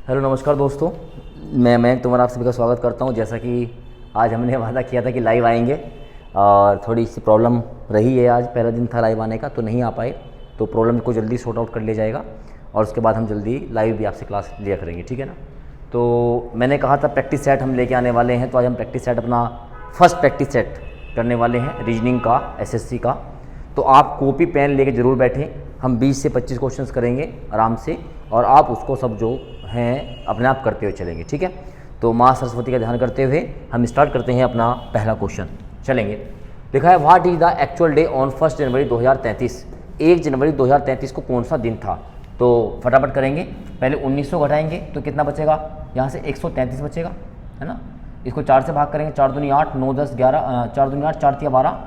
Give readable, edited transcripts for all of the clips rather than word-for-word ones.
Hello नमस्कार दोस्तों, मैं तुम्हारा आप सभी का स्वागत करता हूं। जैसा कि आज हमने वादा किया था कि लाइव आएंगे और थोड़ी सी प्रॉब्लम रही है। आज पहला दिन था लाइव आने का तो नहीं आ पाए, तो प्रॉब्लम को जल्दी सॉर्ट आउट कर लिया जाएगा और उसके बाद हम जल्दी लाइव भी आपसे क्लास लिया करेंगे, ठीक है ना। तो मैंने कहा था प्रैक्टिस सेट हम लेके आने वाले हैं, तो आज हम प्रैक्टिस सेट अपना फर्स्ट प्रैक्टिस सेट करने वाले हैं रीजनिंग का, एसएससी का। तो आप कॉपी पेन लेके ज़रूर बैठें। हम 20 से 25 क्वेश्चंस करेंगे आराम से और आप उसको सब जो हैं अपने आप करते हुए चलेंगे, ठीक है। तो माँ सरस्वती का ध्यान करते हुए हम स्टार्ट करते हैं अपना पहला क्वेश्चन। चलेंगे। लिखा है what is the actual day on 1 जनवरी 2033। 1 जनवरी 2033 को कौन सा दिन था? तो फटाफट करेंगे। पहले 1900 घटाएंगे तो कितना बचेगा? यहाँ से 133 बचेगा, है ना। इसको 4 से भाग करेंगे, 4 दूनी 8, 9 10 11, 4 दूनी 8, 4 तिया 12,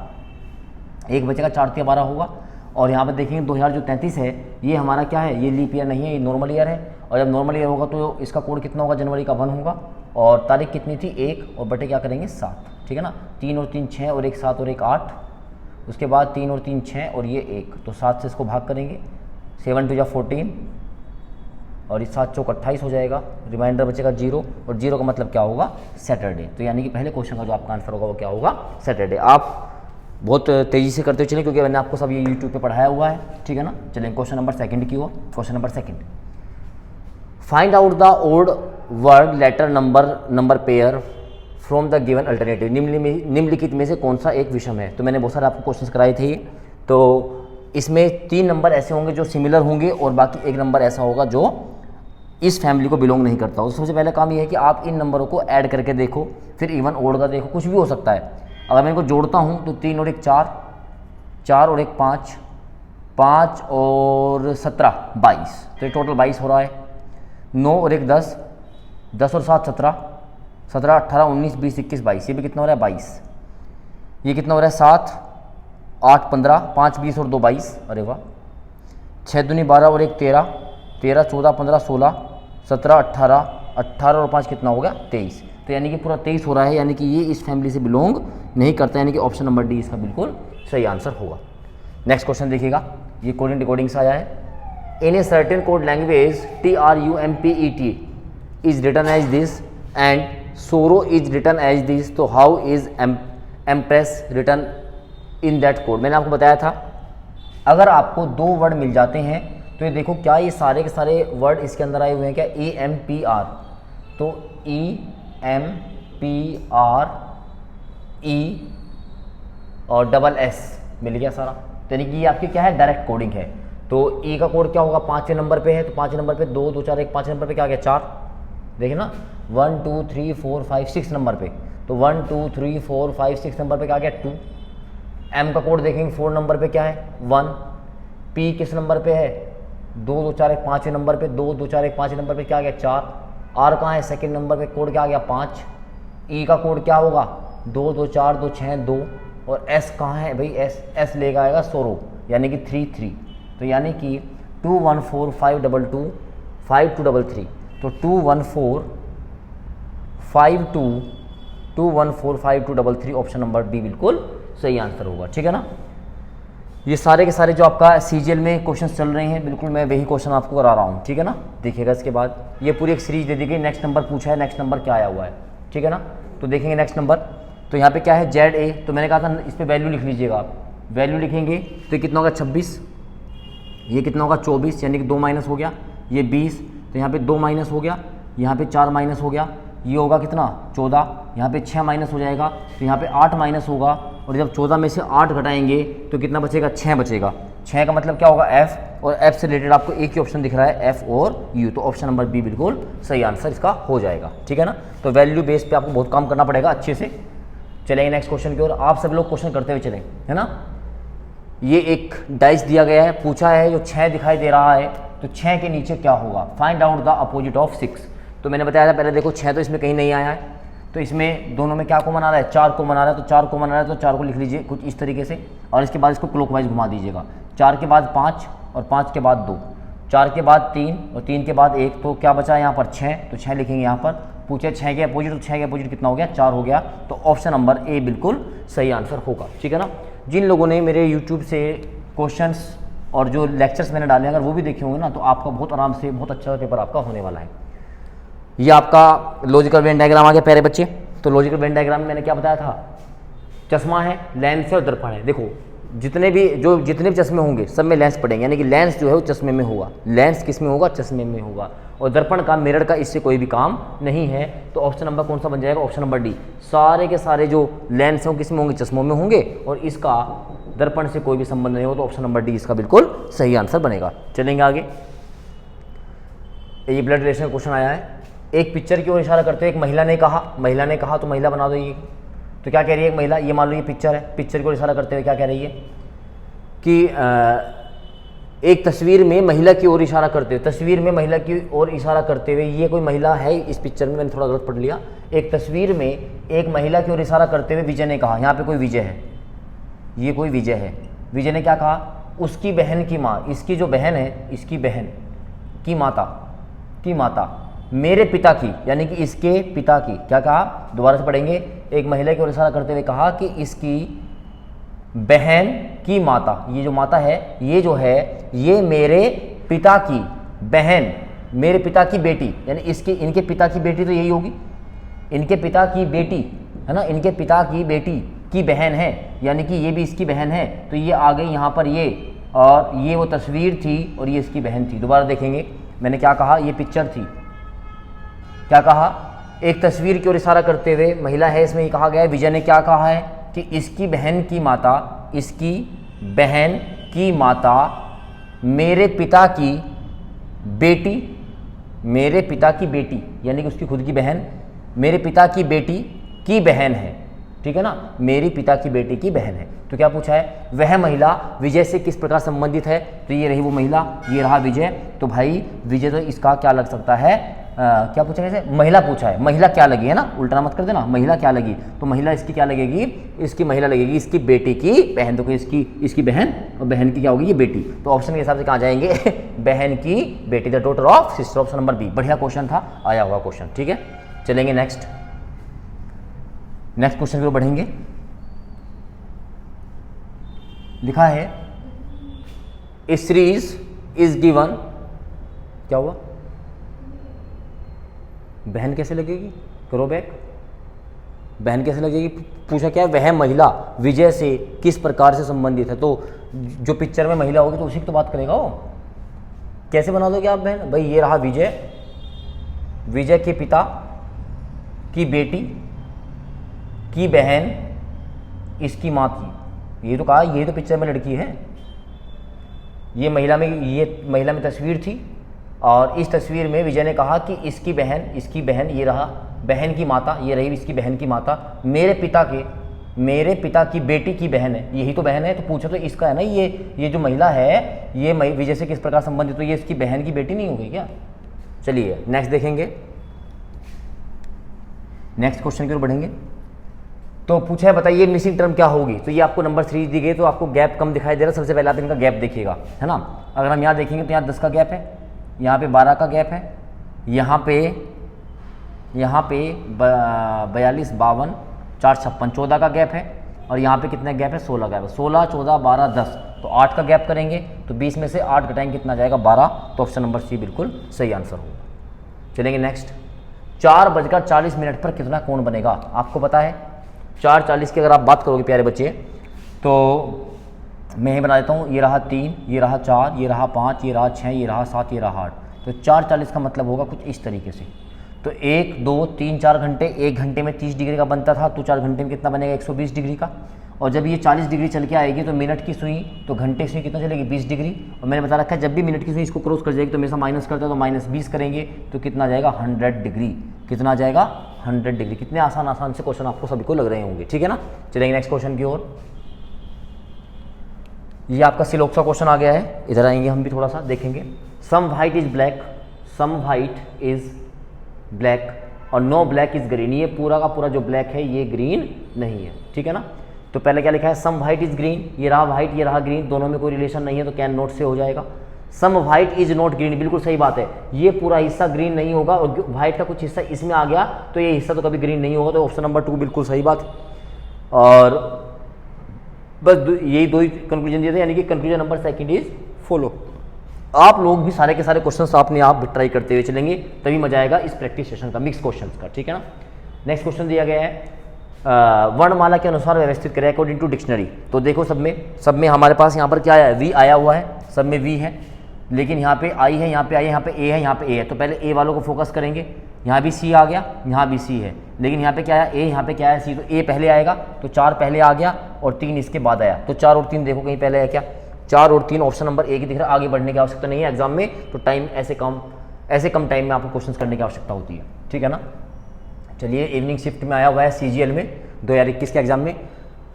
एक बचेगा, 4 तिया 12 होगा। और यहाँ पर देखेंगे 2033 है, ये हमारा क्या है? ये लीप ईयर नहीं है, ये नॉर्मल ईयर है। और जब नॉर्मल ईयर होगा तो इसका कोड कितना होगा? जनवरी का 1 होगा। और तारीख कितनी थी? 1 और बटे क्या करेंगे? 7, ठीक है ना। 3 और 3 6 और 1 7 और 1 8। उसके बाद 3 और 3 6 और ये 1, तो 7 से इसको भाग करेंगे। 7 2 14 और इस 7 चौक 28 हो जाएगा। रिमाइंडर बचेगा 0 और 0 का मतलब क्या होगा? सैटरडे। तो यानी कि पहले क्वेश्चन का जो आपका आंसर होगा वो क्या होगा? सैटरडे। आप बहुत तेज़ी से करते हुए चलें क्योंकि मैंने आपको सब ये यूट्यूब पे पढ़ाया हुआ है, ठीक है ना। चलें क्वेश्चन नंबर 2 की ओर। Question number 2, find out the odd word letter number pair from the given alternative. निम्नलिखित में से कौन सा एक विषम है? तो मैंने बहुत सारे आपको क्वेश्चंस कराए थे। तो इसमें 3 नंबर ऐसे होंगे जो सिमिलर होंगे और बाकी 1 नंबर ऐसा होगा जो इस फैमिली को बिलोंग नहीं करता। तो सबसे पहले काम ये है कि आप इन नंबरों को ऐड करके देखो, फिर इवन ओड का देखो, कुछ भी हो सकता है। अगर मैं इनको जोड़ता हूँ तो 3 और 1 4, 4 और 1 5, 5 और 17 22, तो ये टोटल 22 हो रहा है। 9 और 1 10, 10 और 7 17, 17 18 19 20 21 22, ये भी कितना हो रहा है? 22। ये कितना हो रहा है? 7 8 15, 5 20 और 2 22, अरे वाह। 6 दूनी 12 और 1 13, 13 14 15 16, 17 18, 18 और 5 कितना हो गया? 23। तो यानी कि पूरा 23 हो रहा है, यानी कि ये इस फैमिली से बिलोंग नहीं करता, यानी कि ऑप्शन नंबर डी इसका बिल्कुल सही आंसर होगा। नेक्स्ट क्वेश्चन देखिएगा, ये कोडिंग डिकोडिंग से आया है। In a certain code language TRUMPET is written as this and sorrow is written as this, तो how is empress written in that code? मैंने आपको बताया था अगर आपको 2 वर्ड मिल जाते हैं तो ये देखो क्या ये सारे के सारे वर्ड इसके अंदर आए हुए हैं क्या? EMPR, तो EMPRE और SS मिल गया सारा। तो यानी कि ये आपकी क्या है? डायरेक्ट कोडिंग है। तो E का कोड क्या होगा? 5वें नंबर पे है, तो 5वें नंबर पे 2 2 4 1, 5वें नंबर पे क्या आ गया? 4। देखिए ना, 1 2 3 4 5 6 नंबर पे, तो 1 2 3 4 5 6 नंबर पे क्या आ गया? 2। M का कोड देखेंगे 4 नंबर पे क्या है? 1। P किस नंबर पे है? 2 2 4 1, 5वें नंबर पे, 2 2 4 1, 5वें नंबर पे क्या आ गया? 4। R कहाँ है? 2nd नंबर पे, कोड क्या आ गया? 5। E का कोड क्या होगा? 2 2 4 2 6 2। और S कहाँ है भाई? S लेगा आएगा सोरो, यानी कि 3 3। तो यानी कि 2 1 4 5 2 2 5 2 3 3, तो 2 1 4 5 2 2 1 4 5 2 3 3, ऑप्शन नंबर बी बिल्कुल सही आंसर होगा, ठीक है ना। ये सारे के सारे जो आपका सीजीएल में क्वेश्चंस चल रहे हैं, बिल्कुल मैं वही क्वेश्चन आपको करा रहा हूँ, ठीक है ना। देखिएगा इसके बाद ये पूरी एक सीरीज दे दी गई। नेक्स्ट नंबर पूछा है, नेक्स्ट नंबर क्या आया हुआ है, ठीक है ना। तो देखेंगे नेक्स्ट नंबर। तो यहाँ पे क्या है? ZA, तो मैंने कहा था इस पर वैल्यू लिख लीजिएगा आप। वैल्यू लिखेंगे तो कितना होगा? 26। ये कितना होगा? 24, यानी कि 2 माइनस हो गया। ये 20, तो यहाँ पे 2 माइनस हो गया, यहाँ पे 4 माइनस हो गया। ये होगा कितना? 14। यहाँ पे 6 माइनस हो जाएगा, तो यहाँ पे 8 माइनस होगा। और जब 14 में से 8 घटाएंगे तो कितना बचेगा? 6 बचेगा। 6 का मतलब क्या होगा? F, और F से रिलेटेड आपको एक ही ऑप्शन दिख रहा है, F और U, तो ऑप्शन नंबर बी बिल्कुल सही आंसर इसका हो जाएगा, ठीक है ना। तो वैल्यू बेस पे आपको बहुत काम करना पड़ेगा अच्छे से। चलेंगे नेक्स्ट क्वेश्चन की ओर। आप सब लोग क्वेश्चन करते हुए चलें, है ना। ये एक डाइस दिया गया है, पूछा है जो 6 दिखाई दे रहा है, तो 6 के नीचे क्या होगा? Find out the opposite of 6। तो मैंने बताया था पहले, देखो 6 तो इसमें कहीं नहीं आया है, तो इसमें दोनों में क्या कॉमन आ रहा है? 4 कॉमन आ रहा है। तो 4 कॉमन आ रहा है तो 4 को लिख लीजिए कुछ इस तरीके से, और इसके बाद इसको क्लॉकवाइज घुमा दीजिएगा। 4 के बाद 5 और 5 के बाद 2, 4 के बाद 3 और 3 के बाद 1, तो क्या बचा है यहाँ पर? 6, तो 6 लिखेंगे यहाँ पर। पूछे 6 के अपोजिट, तो 6 के अपोजिट कितना हो गया? 4 हो गया। तो ऑप्शन नंबर ए बिल्कुल सही आंसर होगा, ठीक है ना। जिन लोगों ने मेरे यूट्यूब से क्वेश्चंस और जो लेक्चर्स मैंने डाले अगर वो भी देखे होंगे ना, तो आपका बहुत आराम से बहुत अच्छा पेपर आपका होने वाला है। ये आपका लॉजिकल वेन डायग्राम आ गया प्यारे बच्चे। तो लॉजिकल वेन डायग्राम में मैंने क्या बताया था, चश्मा है, लेंस है और दर्पण है। देखो जितने भी चश्मे होंगे सब में लेंस पड़ेंगे, यानी कि लेंस जो है वो चश्मे में होगा, लेंस किस में होगा, चश्मे में होगा। और दर्पण का, मिरर का इससे कोई भी काम नहीं है। तो ऑप्शन नंबर कौन सा बन जाएगा, ऑप्शन नंबर डी। सारे के सारे जो लेंस हैं किस में होंगे, चश्मों में होंगे, और इसका दर्पण से कोई भी संबंध नहीं हो, तो ऑप्शन नंबर डी इसका बिल्कुल सही आंसर बनेगा। चलेंगे आगे। ये ब्लड रिलेशन का क्वेश्चन आया है। एक पिक्चर की ओर इशारा करते हुए एक महिला ने कहा, तो महिला बना दो ये। तो क्या कह रही है एक महिला, ये मान लो ये पिक्चर है, पिक्चर की ओर इशारा करते हुए क्या कह रही है कि एक तस्वीर में महिला की ओर इशारा करते हुए, तस्वीर में महिला की ओर इशारा करते हुए, ये कोई महिला है इस पिक्चर में, मैंने थोड़ा गलत पढ़ लिया। एक तस्वीर में एक महिला की ओर इशारा करते हुए विजय ने कहा, यहाँ पे कोई विजय है, ये कोई विजय है। विजय ने क्या कहा, उसकी बहन की माँ, इसकी जो बहन है, इसकी बहन की माता मेरे पिता की, यानी कि इसके पिता की, क्या कहा, दोबारा से पढ़ेंगे। एक महिला की ओर इशारा करते हुए कहा कि इसकी बहन की माता, ये जो माता है, ये जो है, ये मेरे पिता की बहन, मेरे पिता की बेटी, यानी इनके पिता की बेटी तो यही होगी, इनके पिता की बेटी है ना, इनके पिता की बेटी की बहन है, यानी कि ये भी इसकी बहन है। तो ये आ गई यहाँ पर ये, और ये वो तस्वीर थी और ये इसकी बहन थी। दोबारा देखेंगे, मैंने क्या कहा, ये पिक्चर थी, क्या कहा, एक तस्वीर की ओर इशारा करते हुए महिला है, इसमें ये कहा गया है, विजय ने क्या कहा है कि इसकी बहन की माता, इसकी बहन की माता मेरे पिता की बेटी, मेरे पिता की बेटी, यानी कि उसकी खुद की बहन, मेरे पिता की बेटी की बहन है, ठीक है ना, मेरी पिता की बेटी की बहन है। तो क्या पूछा है, वह महिला विजय से किस प्रकार संबंधित है। तो ये रही वो महिला, ये रहा विजय। तो भाई विजय तो इसका क्या लग सकता है, क्या पूछा है, महिला पूछा है, महिला क्या लगी है ना, उल्टा मत कर देना, महिला क्या लगी, तो महिला इसकी क्या लगेगी, इसकी महिला लगेगी इसकी बेटी की बहन। तो इसकी बहन, और बहन की क्या होगी, ये बेटी। तो ऑप्शन के हिसाब से कहाँ जाएंगे बहन की बेटी, the daughter of sister, option number B. बढ़िया क्वेश्चन था, आया हुआ क्वेश्चन, ठीक है। चलेंगे नेक्स्ट क्वेश्चन की ओर बढ़ेंगे। लिखा है ए सीरीज इज गिवन, क्या हुआ, बहन कैसे लगेगी, करो बैक, बहन कैसे लगेगी, पूछा क्या है, वह महिला विजय से किस प्रकार से संबंधित है। तो जो पिक्चर में महिला होगी तो उसी की तो बात करेगा वो, कैसे बना दोगे आप बहन, भाई ये रहा विजय, विजय के पिता की बेटी की बहन इसकी माँ थी, ये तो कहा, ये तो पिक्चर में लड़की है, ये महिला में तस्वीर थी, और इस तस्वीर में विजय ने कहा कि इसकी बहन, ये रहा बहन की माता, ये रही इसकी बहन की माता, मेरे पिता की बेटी की बहन है, यही तो बहन है। तो पूछो तो इसका है ना, ये जो महिला है ये विजय से किस प्रकार संबंधित, तो ये इसकी बहन की बेटी नहीं होगी क्या। चलिए नेक्स्ट देखेंगे, नेक्स्ट क्वेश्चन की ओर बढ़ेंगे। तो पूछा है बताइए मिसिंग टर्म क्या होगी। तो ये आपको नंबर 3 दी गई, तो आपको गैप कम दिखाई दे रहा है। सबसे पहले आप इनका गैप देखिएगा, है ना। अगर हम यहाँ देखेंगे तो यहाँ 10 का गैप है, यहाँ पे 12 का गैप है, यहाँ पे 42, 52, 4, 56, 14 का गैप है, और यहाँ पे कितना गैप है, 16 गैप है, 16, 14, 12, 10, तो 8 का गैप करेंगे, तो 20 में से 8 घटाएंगे कितना जाएगा, 12। तो ऑप्शन नंबर सी बिल्कुल सही आंसर होगा। चलेंगे नेक्स्ट। 4:40 पर कितना कोण बनेगा, आपको पता है 4:40 की अगर आप बात करोगे प्यारे बच्चे, तो मैं ही बना देता हूँ, ये रहा 3, ये रहा 4, ये रहा 5, ये रहा 6, ये रहा 7, ये रहा 8। तो 4:40 का मतलब होगा कुछ इस तरीके से। तो 1, 2, 3, 4 घंटे, 1 घंटे में 30 डिग्री का बनता था, तो 4 घंटे में कितना बनेगा, 120 डिग्री का। और जब ये 40 डिग्री चल के आएगी तो मिनट की सुई, तो घंटे की सुई कितना चलेगी, 20 डिग्री। और मैंने बता रखा है जब भी मिनट की सुई इसको क्रॉस कर जाएगी तो हमेशा माइनस करता है, तो -20 करेंगे तो कितना जाएगा, 100 डिग्री। कितना जाएगा, 100 डिग्री। कितने आसान से क्वेश्चन आपको सभी को लग रहे होंगे, ठीक है ना। चलेंगे नेक्स्ट क्वेश्चन की ओर। ये आपका सिलोक्स का क्वेश्चन आ गया है, इधर आएंगे हम भी थोड़ा सा देखेंगे। Some white is black, some white is black और नो ब्लैक इज ग्रीन। ये पूरा का पूरा जो ब्लैक है ये ग्रीन नहीं है, ठीक है ना। तो पहले क्या लिखा है, सम व्हाइट इज ग्रीन, ये रहा व्हाइट, ये रहा ग्रीन, दोनों में कोई रिलेशन नहीं है, तो कैन नॉट से हो जाएगा। सम व्हाइट इज नॉट ग्रीन, बिल्कुल सही बात है, ये पूरा हिस्सा ग्रीन नहीं होगा, और व्हाइट का कुछ हिस्सा इसमें आ गया तो ये हिस्सा तो कभी ग्रीन नहीं होगा। तो ऑप्शन नंबर 2 बिल्कुल सही बात। और बस यही 2 ही कंक्लूजन दिए थे, यानी कि कंक्लूजन नंबर 2 इज फॉलो। आप लोग भी सारे के सारे क्वेश्चंस अपने आप ट्राई करते हुए चलेंगे, तभी मजा आएगा इस प्रैक्टिस सेशन का, मिक्स क्वेश्चंस का, ठीक है ना। नेक्स्ट क्वेश्चन दिया गया है वर्णमाला के अनुसार व्यवस्थित करें अकॉर्डिंग टू डिक्शनरी। तो देखो सब में हमारे पास यहाँ पर क्या आया है, वी आया हुआ है, सब में वी है, लेकिन यहाँ पे आई है, यहाँ पे आई है, यहाँ पे ए है, यहाँ पे ए है। तो पहले ए वालों को फोकस करेंगे। यहाँ भी सी आ गया, यहाँ भी सी है, लेकिन यहाँ पे क्या आया ए, यहाँ पे क्या आया सी। तो ए पहले आएगा, तो 4 पहले आ गया और 3 इसके बाद आया। तो 4 और 3 देखो कहीं पहले है क्या, 4 और 3 ऑप्शन नंबर ए की दिख रहा है। आगे बढ़ने की आवश्यकता नहीं है एग्जाम में, तो टाइम ऐसे कम टाइम में आपको क्वेश्चन करने की आवश्यकता होती है, ठीक है ना। चलिए इवनिंग शिफ्ट में आया हुआ है CGL में 2021 के एग्जाम में,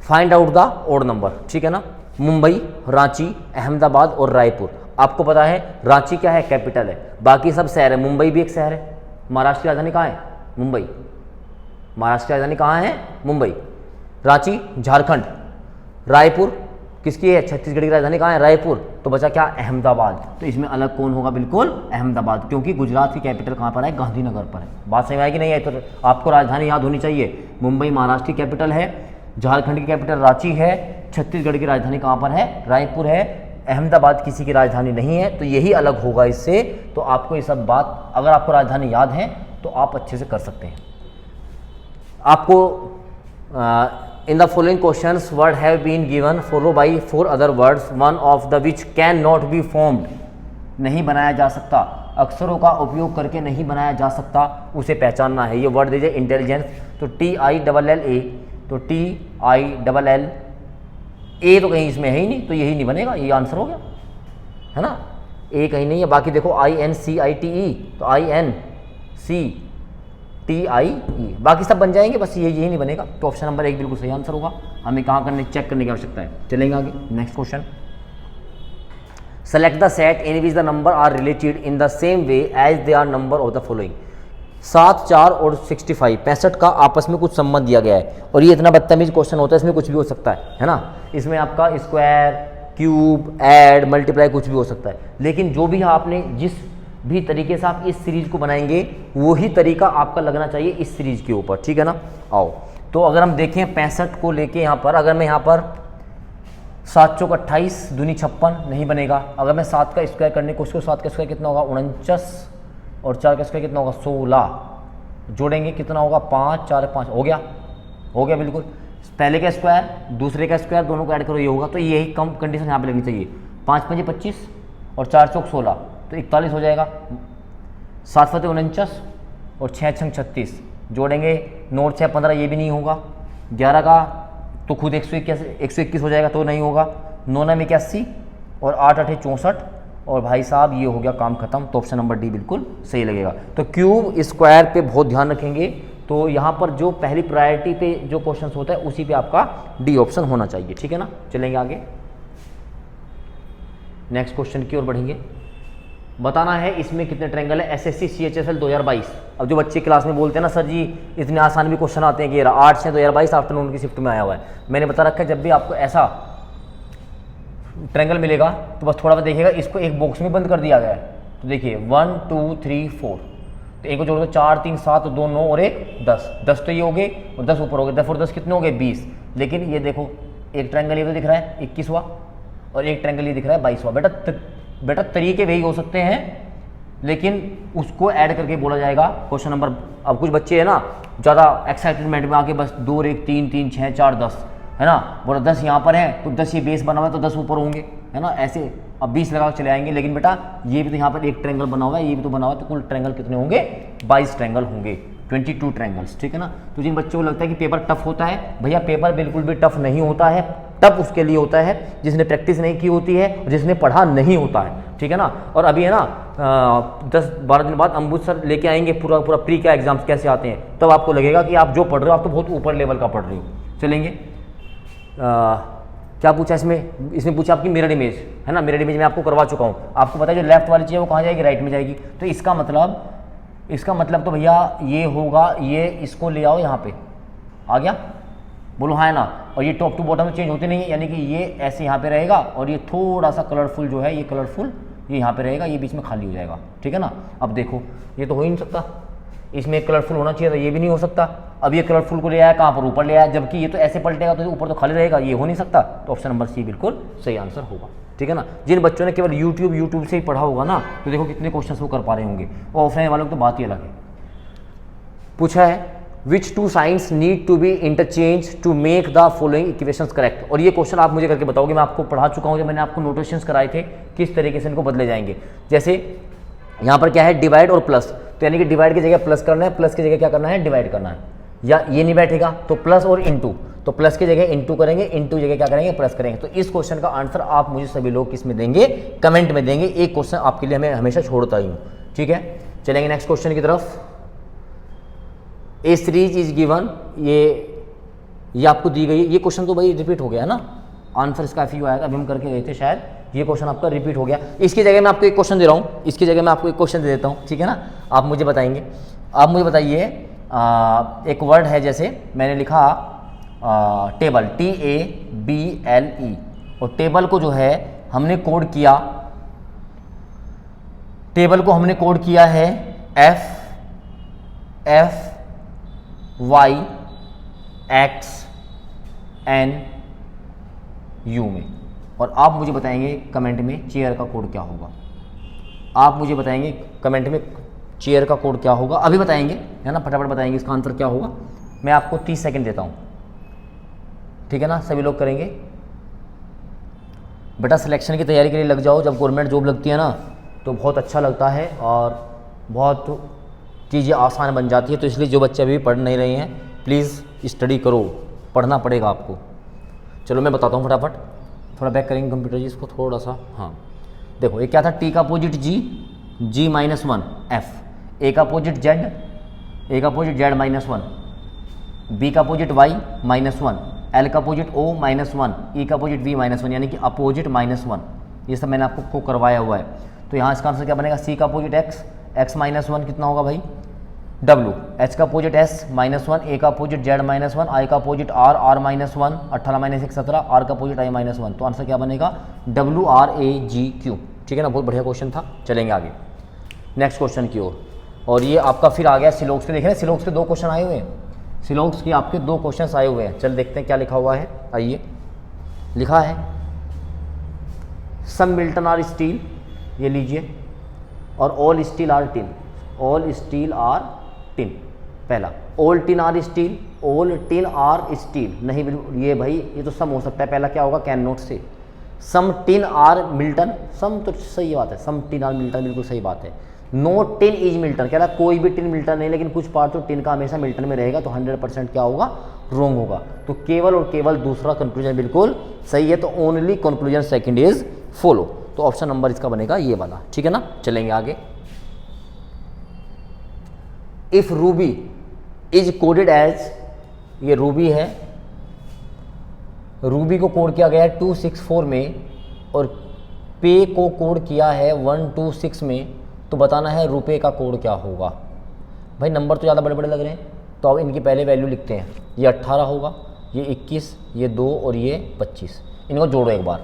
find out the odd number, ठीक है ना। मुंबई, रांची, अहमदाबाद और रायपुर। आपको पता है रांची क्या है, कैपिटल है, बाकी सब शहर है। मुंबई भी एक शहर है। महाराष्ट्र की राजधानी कहाँ है, मुंबई। महाराष्ट्र की राजधानी कहाँ है, मुंबई। रांची झारखंड, रायपुर किसकी है, छत्तीसगढ़ की राजधानी कहाँ है, रायपुर। तो बचा क्या, अहमदाबाद। तो इसमें अलग कौन होगा, बिल्कुल अहमदाबाद, क्योंकि गुजरात की कैपिटल कहाँ पर है, गांधीनगर पर है। बात समझ आएगी नहीं है, तो आपको राजधानी याद होनी चाहिए। मुंबई महाराष्ट्र की कैपिटल है, झारखंड की कैपिटल रांची है, छत्तीसगढ़ की राजधानी कहाँ पर है, रायपुर है, अहमदाबाद किसी की राजधानी नहीं है। तो यही अलग होगा इससे। तो आपको ये सब बात, अगर आपको राजधानी याद है तो आप अच्छे से कर सकते हैं। आपको in the following questions word have been given follow by 4 other words, one of the which can not be formed, नहीं बनाया जा सकता, अक्षरों का उपयोग करके नहीं बनाया जा सकता, उसे पहचानना है। ये वर्ड दीजिए इंटेलिजेंस। तो TILLA, तो TILL ए तो कहीं इसमें है ही नहीं, तो यही नहीं बनेगा, ये आंसर हो गया, है ना। ए कहीं नहीं है। बाकी देखो INCITE, तो INCTIE, बाकी सब बन जाएंगे, बस यही नहीं बनेगा। तो ऑप्शन नंबर 1 बिल्कुल सही आंसर होगा। हमें कहाँ करने, चेक करने की आवश्यकता है। चलेंगे आगे, next question. Select the set in which the number are related in the same way as they are number of the following. 7, 4 और 65 का आपस में कुछ संबंध दिया गया है, और ये इतना बदतमीज क्वेश्चन होता है, इसमें कुछ भी हो सकता है ना। इसमें आपका स्क्वायर, क्यूब, ऐड, मल्टीप्लाई कुछ भी हो सकता है, लेकिन जो भी आपने जिस भी तरीके से आप इस सीरीज को बनाएंगे वही तरीका आपका लगना चाहिए इस सीरीज के ऊपर, ठीक है ना। आओ, तो अगर हम देखें 65 को लेके यहाँ पर, अगर मैं यहाँ पर 7 चौक 28 दूनी 56 नहीं बनेगा। अगर मैं 7 का स्क्वायर करने को, उसको 7 का स्क्वायर कितना होगा 49, और 4 का स्क्वायर कितना होगा 16, जोड़ेंगे कितना होगा 5, 4, 5, हो गया बिल्कुल। पहले का स्क्वायर, दूसरे का स्क्वायर, दोनों को ऐड करो, ये होगा। तो यही कम कंडीशन यहाँ पे लगनी चाहिए। 5 5 25 और 4 चौक 16, तो 41 हो जाएगा। 7 7 49 और 6 6 36, जोड़ेंगे 9 6 15, ये भी नहीं होगा। 11 का तो खुद 121 हो जाएगा, तो नहीं होगा। 9 9 81 और 8 8 64, और भाई साहब ये हो गया काम खत्म। तो ऑप्शन नंबर डी बिल्कुल सही लगेगा। तो क्यूब स्क्वायर पे बहुत ध्यान रखेंगे। तो यहाँ पर जो पहली प्रायोरिटी पे जो क्वेश्चन होता है उसी पे आपका डी ऑप्शन होना चाहिए, ठीक है ना। चलेंगे आगे, नेक्स्ट क्वेश्चन की ओर बढ़ेंगे। बताना है इसमें कितने ट्रायंगल है, SSC CHSL 2022। अब जो बच्चे क्लास में बोलते हैं ना सर जी इतने आसान भी क्वेश्चन आते हैं कि 8 से 2022 आफ्टरनून की शिफ्ट में आया हुआ है, मैंने बता रखा है जब भी आपको ऐसा ट्रायंगल मिलेगा तो बस थोड़ा सा देखिएगा, इसको एक बॉक्स में बंद कर दिया गया है। तो देखिए 1 2 3 4, तो एक को जोड़ दो 4 3 7 2 9 और 1 10, 10 तो ये हो गए और 10 ऊपर हो गए, 10 और 10 कितने हो गए 20। लेकिन ये देखो एक ट्रायंगल ये तो दिख रहा है 21वां, और एक ट्रायंगल ये दिख रहा है 22वां। बेटा तरीके वही हो सकते हैं, लेकिन उसको ऐड करके बोला जाएगा क्वेश्चन नंबर। अब कुछ बच्चे हैं ना ज़्यादा एक्साइटमेंट में आके बस 2 1 3 3 6 4 10, है ना, बोला 10 यहाँ पर है तो 10 ये बेस बना हुआ है तो 10 ऊपर होंगे, है ना। ऐसे अब 20 लगा के चले आएंगे। लेकिन बेटा ये भी तो यहाँ पर एक ट्रायंगल बना हुआ है, ये भी तो बना हुआ है, तो कुल ट्रायंगल कितने होंगे 22 ट्रायंगल होंगे, 22 ट्रायंगल्स, ठीक है ना। तो जिन बच्चों को लगता है कि पेपर टफ होता है, भैया पेपर बिल्कुल भी टफ नहीं होता है। टफ उसके लिए होता है जिसने प्रैक्टिस नहीं की होती है, जिसने पढ़ा नहीं होता है, ठीक है ना। और अभी है ना 10-12 दिन बाद अमृतसर लेके आएंगे पूरा प्री का एग्जाम्स कैसे आते हैं, तब आपको लगेगा कि आप जो पढ़ रहे हो आप तो बहुत ऊपर लेवल का पढ़ रहे हो। चलेंगे, क्या पूछा इसमें पूछा आपकी मिरर इमेज, है ना। मिरर इमेज मैं आपको करवा चुका हूँ। आपको पता है जो लेफ्ट वाली चीज़ है वो कहाँ जाएगी, राइट में जाएगी। तो इसका मतलब तो भैया ये होगा, ये इसको ले आओ यहाँ पे, आ गया, बोलो हाँ है ना। और ये टॉप टू बॉटम चेंज होती नहीं है, यानी कि ये ऐसे यहाँ पे रहेगा और ये थोड़ा सा कलरफुल जो है, ये कलरफुल ये यहाँ पे रहेगा, ये बीच में खाली हो जाएगा, ठीक है ना। अब देखो ये तो हो ही नहीं सकता, इसमें कलरफुल होना चाहिए था, ये भी नहीं हो सकता। अब ये कलरफुल को ले आया कहाँ पर, ऊपर ले आया, जबकि ये तो ऐसे पलटेगा तो ऊपर तो खाली रहेगा, ये हो नहीं सकता। तो ऑप्शन नंबर सी बिल्कुल सही आंसर होगा, ठीक है ना। जिन बच्चों ने केवल यूट्यूब से ही पढ़ा होगा ना, तो देखो कितने क्वेश्चन वो कर पा रहे होंगे, और ऑफलाइन वालों की तो बात ही अलग है। पूछा है which two signs need to be interchange to make the following equations correct. और ये क्वेश्चन आप मुझे करके बताओगे, मैं आपको पढ़ा चुका हूँ, जब मैंने आपको नोटेशंस कराए थे किस तरीके से इनको बदले जाएंगे। जैसे यहाँ पर क्या है, डिवाइड और प्लस, तो यानी कि डिवाइड की जगह प्लस करना है, प्लस की जगह क्या करना है, डिवाइड करना है। या ये नहीं बैठेगा तो प्लस और इंटू, तो प्लस की जगह इंटू करेंगे, इंटू जगह क्या करेंगे, प्लस करेंगे। तो इस क्वेश्चन का आंसर आप मुझे सभी लोग किस में देंगे, कमेंट में देंगे। एक क्वेश्चन आपके लिए मैं हमेशा छोड़ता ही हूँ, ठीक है। चलेंगे नेक्स्ट क्वेश्चन की तरफ। ए सीरीज इज गिवन, ये आपको दी गई, ये क्वेश्चन तो भाई रिपीट हो गया है ना, आंसर इसका FU आया था, अभी हम करके गए थे शायद, ये क्वेश्चन आपका रिपीट हो गया। इसकी जगह मैं आपको एक क्वेश्चन दे रहा हूँ, इसकी जगह मैं आपको एक क्वेश्चन दे देता हूँ, ठीक है ना। आप मुझे बताएंगे, आप मुझे बताइए, एक वर्ड है, जैसे मैंने लिखा टेबल, TABLE, और टेबल को जो है हमने कोड किया, टेबल को हमने कोड किया है FYXNU में। और आप मुझे बताएंगे कमेंट में चेयर का कोड क्या होगा, आप मुझे बताएंगे कमेंट में चेयर का कोड क्या होगा, अभी बताएंगे, है ना, फटाफट बताएंगे इसका आंसर क्या होगा। मैं आपको 30 सेकंड देता हूँ, ठीक है ना, सभी लोग करेंगे। बेटा सिलेक्शन की तैयारी के लिए लग जाओ, जब गवर्नमेंट जॉब लगती है ना तो बहुत अच्छा लगता है और बहुत चीज़ें आसान बन जाती है। तो इसलिए जो बच्चे अभी पढ़ नहीं रहे हैं, प्लीज़ स्टडी करो, पढ़ना पड़ेगा आपको। चलो मैं बताता हूँ फटाफट, थोड़ा बैक करेंगे कंप्यूटर जी इसको थोड़ा सा। हाँ देखो, ये क्या था, T का opposite G, G-1 F, A का अपोजिट Z, A का अपोजिट Z-1, B का अपोजिट Y-1, L का अपोजिट O-1, E का अपोजिट V-1, यानी कि अपोजिट -1। ये सब मैंने आपको करवाया हुआ है। तो यहाँ इसका आंसर क्या बनेगा, C का अपोजिट X, X-1 कितना होगा भाई W, H का अपोजिट S-1, A का अपोजिट Z-1, I का अपोजिट R, R-1, 18 - 1 17, R का अपोजिट I-1। तो आंसर क्या बनेगा, WRAGQ, ठीक है ना। बहुत बढ़िया क्वेश्चन था। चलेंगे आगे नेक्स्ट क्वेश्चन की ओर। और ये आपका फिर आ गया सिलोक्स के, देख रहे हैं सिलोक्स के 2 क्वेश्चन आए हुए हैं, सिलोक्स के आपके 2 क्वेश्चन आए हुए हैं। चल देखते हैं क्या लिखा हुआ है। आइए, लिखा है सम मिल्टन आर स्टील, ये लीजिए, और all steel are tin, all steel are tin. पहला, all tin are steel, all tin are steel, नहीं बिल्कुल, ये भाई ये तो सम हो सकता है, पहला क्या होगा, कैन नोट से। सम टिन आर मिल्टन, सम तो सही बात है, सम टिन आर मिल्टन बिल्कुल सही बात है। नो टिन इज मिल्टन, कह रहा कोई भी टिन मिल्टन नहीं, लेकिन कुछ पार्ट तो टिन का हमेशा मिल्टन में रहेगा, तो 100% क्या होगा, रॉन्ग होगा। तो केवल और केवल दूसरा कंक्लूजन बिल्कुल सही है। तो only conclusion second is follow, तो ऑप्शन नंबर इसका बनेगा ये वाला, ठीक है ना। चलेंगे आगे। If ruby is coded as, ये रूबी है, रूबी को कोड किया गया है 264 में और पे को कोड किया है 126 में, तो बताना है रुपए का कोड क्या होगा। भाई नंबर तो ज़्यादा बड़े बड़े लग रहे हैं, तो अब इनकी पहले वैल्यू लिखते हैं। ये 18 होगा, ये 21, ये 2 और ये 25, इनको जोड़ो एक बार।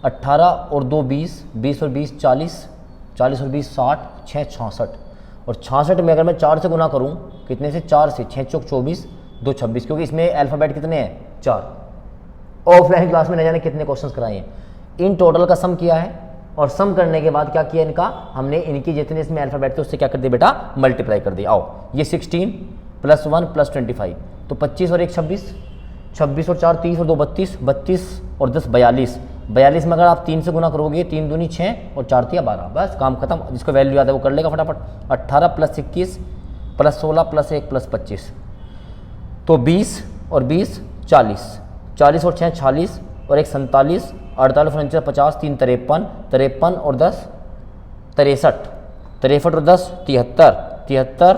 18 और 2 20, 20 और 20 40, 40 और 20 60, 6 66, और 66 में अगर मैं 4 से गुना करूं, कितने से, 4 से, 6 चौक 24, 2 26, क्योंकि इसमें अल्फ़ाबेट कितने हैं, 4। ऑफलाइन क्लास में न जाने कितने क्वेश्चंस कराए हैं। इन टोटल का सम किया है, और सम करने के बाद क्या किया इनका, हमने इनकी जितने इसमें अल्फ़ाबेट थे उससे क्या कर दिया बेटा, मल्टीप्लाई कर दिया। आओ, ये 16 + 1 + 25, तो 25 और 1 26, 26 और 4 30 और 2 32, 32 और 10 42, 42 में अगर आप 3 से गुना करोगे, 3 दूनी 6 और 4 तिया 12, बस काम खत्म। जिसको वैल्यू याद है वो कर लेगा फटाफट। 18 + 21 + 16 + 1 + 25, तो 20 और 20 40, 40 और 6 46 और 1 47, 48 और 49 50, 3 53, 53 और 10 63, 63 और 10 73, 73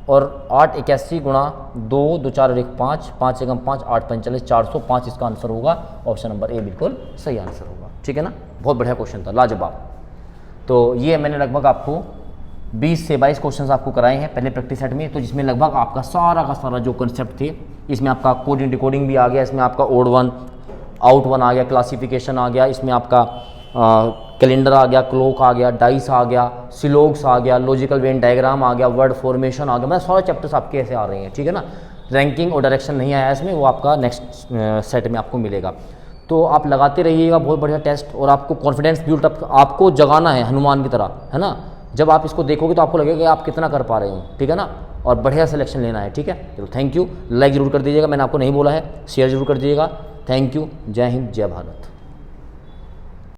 और 8 81 गुणा 2 2 4 और 1 5, 5 एकम 5, 8 45 405 इसका आंसर होगा। ऑप्शन नंबर ए बिल्कुल सही आंसर होगा, ठीक है ना। बहुत बढ़िया क्वेश्चन था, लाजवाब। तो ये मैंने लगभग आपको 20 से 22 क्वेश्चन आपको कराए हैं पहले प्रैक्टिस सेट में, तो जिसमें लगभग आपका सारा का सारा जो कंसेप्ट थे, इसमें आपका कोडिंग डिकोडिंग भी आ गया, इसमें आपका ओड 1 आउट 1 आ गया, क्लासिफिकेशन आ गया, इसमें आपका कैलेंडर आ गया, क्लॉक आ गया, डाइस आ गया, सिलोग्स आ गया, लॉजिकल वेन डायग्राम आ गया, वर्ड फॉर्मेशन आ गया, मतलब सारे चैप्टर्स आपके ऐसे आ रहे हैं, ठीक है ना। रैंकिंग और डायरेक्शन नहीं आया इसमें, वो आपका नेक्स्ट सेट में आपको मिलेगा। तो आप लगाते रहिएगा, बहुत बढ़िया टेस्ट, और आपको कॉन्फिडेंस बिल्ट अप आपको जगाना है हनुमान की तरह, है ना। जब आप इसको देखोगे तो आपको लगेगा कि आप कितना कर पा रहे हो, ठीक है ना, और बढ़िया सिलेक्शन लेना है, ठीक है। चलो थैंक यू, लाइक ज़रूर कर दीजिएगा, मैंने आपको नहीं बोला है, शेयर जरूर कर दीजिएगा। थैंक यू, जय हिंद, जय भारत।